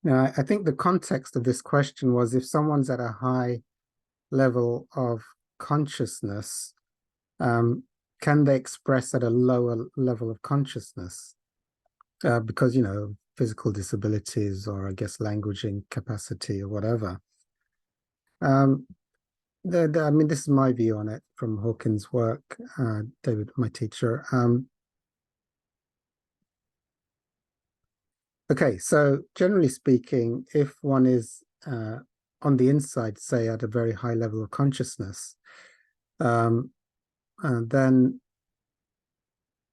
Now, I think the context of this question was if someone's at a high level of consciousness, um, can they express at a lower level of consciousness? Because, physical disabilities or I guess languaging capacity or whatever. Um, I mean, this is my view on it from Hawkins' work, David, my teacher. Okay, so generally speaking, if one is on the inside, say at a very high level of consciousness, um, then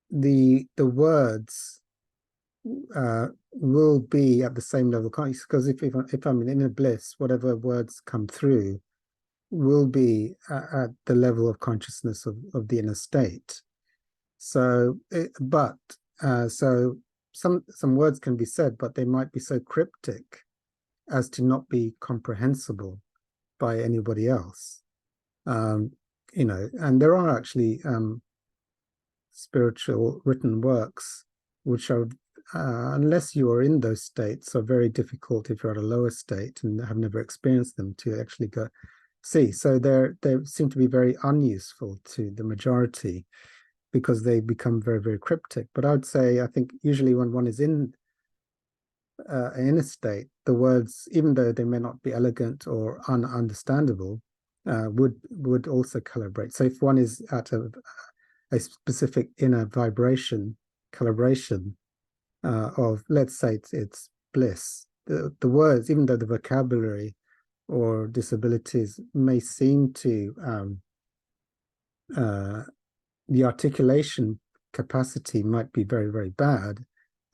the words will be at the same level of consciousness, because if I'm in inner bliss, whatever words come through will be at the level of consciousness of the inner state. So, so some words can be said, but they might be so cryptic as to not be comprehensible by anybody else. And there are actually spiritual written works which are, unless you are in those states, are very difficult if you're at a lower state and have never experienced them to actually go see. So they seem to be very unuseful to the majority because they become very, very cryptic. But I would say, I think usually when one is in a state, the words, even though they may not be elegant or ununderstandable, would also calibrate. So if one is at a specific inner vibration calibration of, let's say it's bliss, the words, even though the vocabulary or disabilities may seem to the articulation capacity might be very, very bad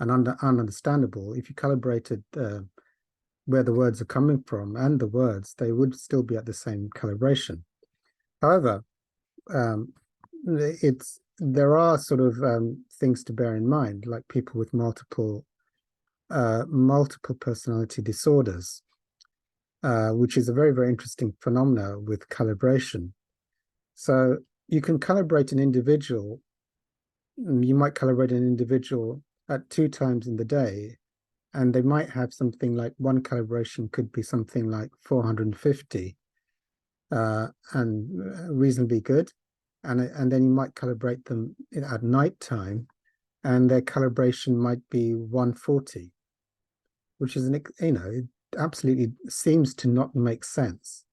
and ununderstandable. If you calibrated where the words are coming from and the words, they would still be at the same calibration. However, there are sort of things to bear in mind, like people with multiple personality disorders, which is a very, very interesting phenomena with calibration. So you can calibrate an individual. You might calibrate an individual at 2 times in the day, and they might have something like one calibration could be something like 450 and reasonably good. And then you might calibrate them at night time, and their calibration might be 140, which is it absolutely seems to not make sense.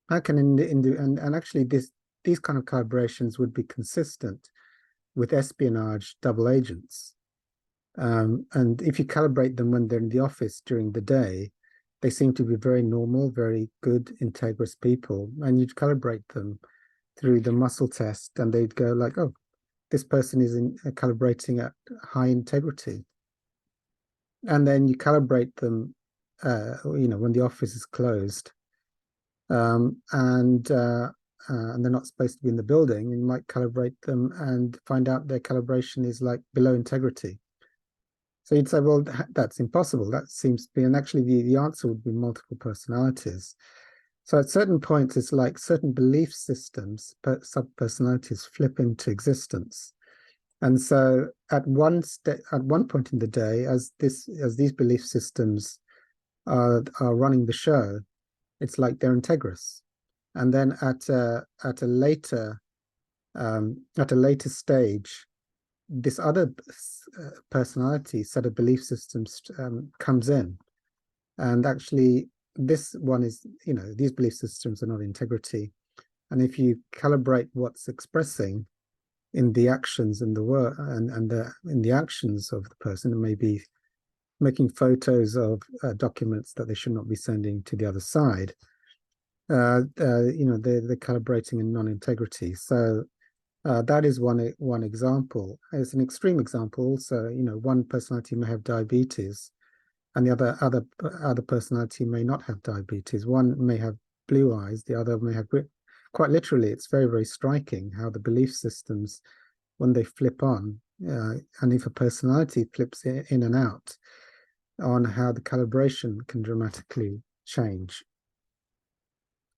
How can and actually these kind of calibrations would be consistent with espionage double agents. And if you calibrate them when they're in the office during the day, they seem to be very normal, very good, integrous people. And you'd calibrate them through the muscle test, and they'd go like, oh, this person is calibrating at high integrity. And then you calibrate them, when the office is closed, and they're not supposed to be in the building. You might calibrate them and find out their calibration is like below integrity. So you'd say, well, that's impossible. That seems to be, and actually the answer would be multiple personalities. So at certain points, it's like certain belief systems, sub-personalities flip into existence. And so at one point in the day, as these belief systems are running the show, it's like they're integrous. And then at a later stage, this other personality set of belief systems comes in, and actually this one is, these belief systems are not integrity, and if you calibrate what's expressing in the actions and the work and in the actions of the person, it may be making photos of documents that they should not be sending to the other side. They're calibrating in non-integrity. So that is one example. It's an extreme example also. One personality may have diabetes, and the other personality may not have diabetes. One may have blue eyes, the other may have. Quite literally, it's very, very striking how the belief systems, when they flip on, and if a personality flips in and out, on how the calibration can dramatically change.